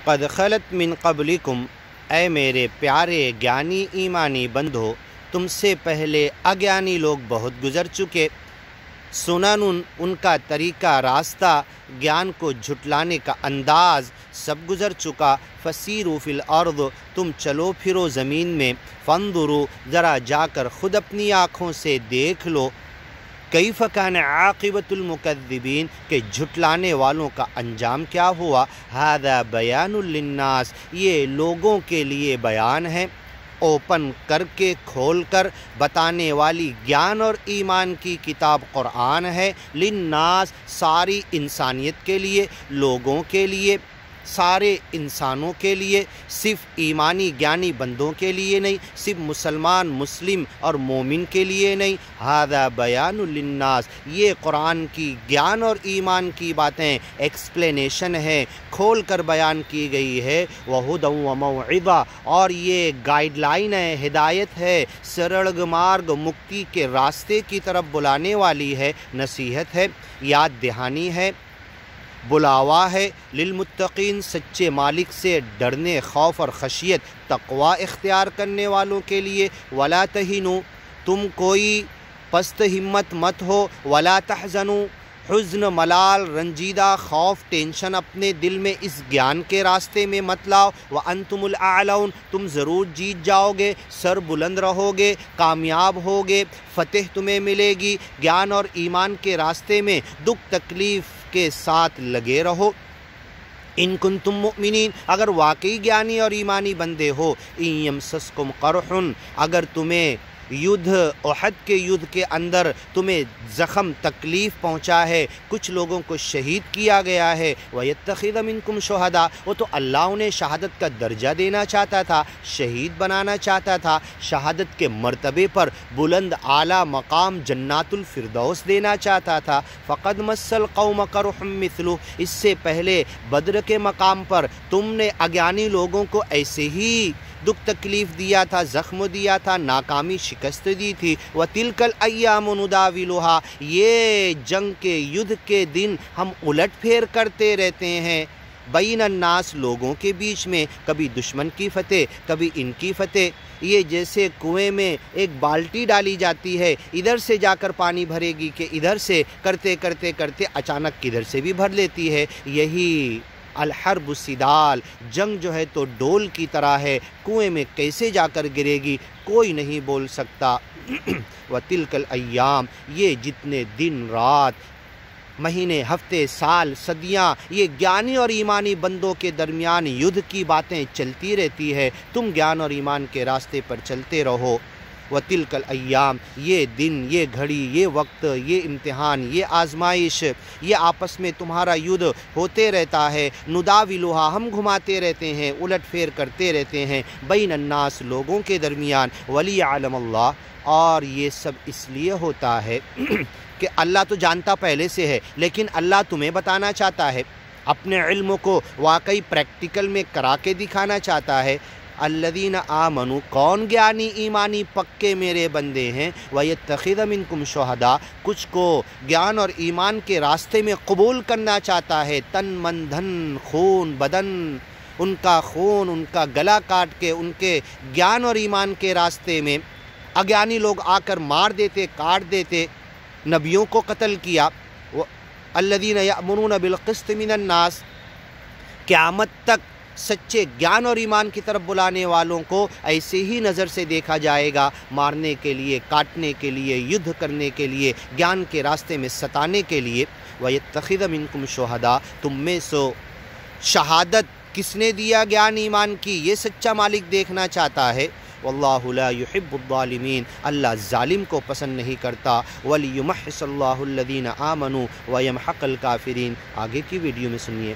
قد خلت من قبلکم، اے میرے پیارے گیانی ایمانی بندو، تم سے پہلے اگیانی لوگ بہت گزر چکے، سنن ان کا طریقہ، راستہ، گیان کو جھٹلانے کا انداز سب گزر چکا۔ فسیروا فی الارض، تم چلو پھرو زمین میں، فانظروا، ذرا جا کر خود اپنی آنکھوں سے دیکھ لو، کیف کان عاقبۃ المکذبین، کہ جھٹلانے والوں کا انجام کیا ہوا۔ ھذا بیان للناس، یہ لوگوں کے لیے بیان ہے، اوپن کر کے کھول کر بتانے والی گیان اور ایمان کی کتاب قرآن ہے۔ للناس، ساری انسانیت کے لیے، لوگوں کے لیے، سارے انسانوں کے لیے، صرف ایمانی گیانی بندوں کے لیے نہیں، صرف مسلمان، مسلم اور مومن کے لیے نہیں۔ ھذا بیان للناس، یہ قرآن کی گیان اور ایمان کی باتیں ایکسپلینیشن ہے، کھول کر بیان کی گئی ہے۔ وہدی وموعظہ، اور یہ گائیڈ لائن ہے، ہدایت ہے، سرڑگ مارگ، مکتی کے راستے کی طرف بلانے والی ہے، نصیحت ہے، یاد دہانی ہے، بلاوا ہے۔ للمتقین، سچے مالک سے ڈرنے، خوف اور خشیت، تقوی اختیار کرنے والوں کے لیے۔ ولا تہنوا، تم کوئی پست ہمت مت ہو۔ ولا تحزنوا، حزن، ملال، رنجیدہ، خوف، ٹینشن اپنے دل میں اس گیان کے راستے میں مت لاؤ۔ وانتم الاعلون، تم ضرور جیت جاؤ گے، سر بلند رہو گے، کامیاب ہوگے، فتح تمہیں ملے گی۔ گیان اور ایمان کے راستے میں دکھ تکلیف کے ساتھ لگے رہو۔ ان کنتم مؤمنین، اگر واقعی گیانی اور ایمانی بندے ہو۔ ان یمسسکم قرح، اگر تمہیں احد کے یدھ کے اندر تمہیں زخم تکلیف پہنچا ہے، کچھ لوگوں کو شہید کیا گیا ہے۔ وَيَتَّخِذَ مِنْكُمْ شُهَدَاءَ، وہ تو اللہ انہیں شہادت کا درجہ دینا چاہتا تھا، شہید بنانا چاہتا تھا، شہادت کے مرتبے پر بلند اعلیٰ مقام جنات الفردوس دینا چاہتا تھا۔ فَقَدْ مَسَّ الْقَوْمَ قَرْحٌ مِثْلُهُ، اس سے پہلے بدر کے مقام پر تم نے اگیانی لوگوں کو ایسے ہی دکھ تکلیف دیا تھا، زخم دیا تھا، ناکامی شکست دی تھی۔ وَتِلْكَ الْأَيَّامُ نُدَاوِلُهَا، یہ جنگ کے یدھ کے دن ہم الٹ پھیر کرتے رہتے ہیں، بین الناس، لوگوں کے بیچ میں، کبھی دشمن کی فتح، کبھی ان کی فتح۔ یہ جیسے کنویں میں ایک بالٹی ڈالی جاتی ہے، ادھر سے جا کر پانی بھرے گی کہ ادھر سے، کرتے کرتے کرتے اچانک کدھر سے بھی بھر لیتی ہے۔ یہی الحرب سدال، جنگ جو ہے تو ڈول کی طرح ہے، کنویں میں کیسے جا کر گرے گی کوئی نہیں بول سکتا۔ وَتِلْكَ الْأَيَّامُ، یہ جتنے دن رات، مہینے، ہفتے، سال، صدیاں، یہ گیانی اور ایمانی بندوں کے درمیان یدھ کی باتیں چلتی رہتی ہے، تم گیان اور ایمان کے راستے پر چلتے رہو۔ وَتِلْكَ الْأَيَّامُ، یہ دن، یہ گھڑی، یہ وقت، یہ امتحان، یہ آزمائش، یہ آپس میں تمہارا یدھ ہوتے رہتا ہے۔ نُدَاوِلُهَا، ہم گھماتے رہتے ہیں، الٹ پھیر کرتے رہتے ہیں، بین الناس، لوگوں کے درمیان۔ وَلِيَعْلَمَ اللَّهُ، اور یہ سب اس لیے ہوتا ہے کہ اللہ تو جانتا پہلے سے ہے، لیکن اللہ تمہیں بتانا چاہتا ہے، اپنے علم کو واقعی پریکٹیکل میں کرا کے دکھانا چاہتا ہے۔ الذین آمنوا، کون گیانی ایمانی پکے میرے بندے ہیں۔ وَيَتَّخِذَ مِنْكُمْ شُهَدَاءَ، کچھ کو گیان اور ایمان کے راستے میں قبول کرنا چاہتا ہے، تن من دھن، خون بدن، ان کا خون، ان کا گلا کاٹ کے ان کے گیان اور ایمان کے راستے میں اگیانی لوگ آ کر مار دیتے، کاٹ دیتے، نبیوں کو قتل کیا۔ الذین یأمرون بالقسط من الناس، قیامت تک سچے گیان اور ایمان کی طرف بلانے والوں کو ایسے ہی نظر سے دیکھا جائے گا، مارنے کے لیے، کاٹنے کے لیے، یدھ کرنے کے لیے، گیان کے راستے میں ستانے کے لیے۔ وَيَتَّخِذَ مِنْكُمْ شُهَدَاءَ، تم میں سو شہادت کس نے دیا گیان ایمان کی، یہ سچا مالک دیکھنا چاہتا ہے۔ واللہ لا يحب الظالمین، اللہ ظالم کو پسند نہیں کرتا۔ وَلِيُمَحِّصَ اللَّهُ الَّذِينَ آمَنُوا وَيَمْحَقَ الْكَافِرِينَ، آگے کی ویڈیو میں سنیے۔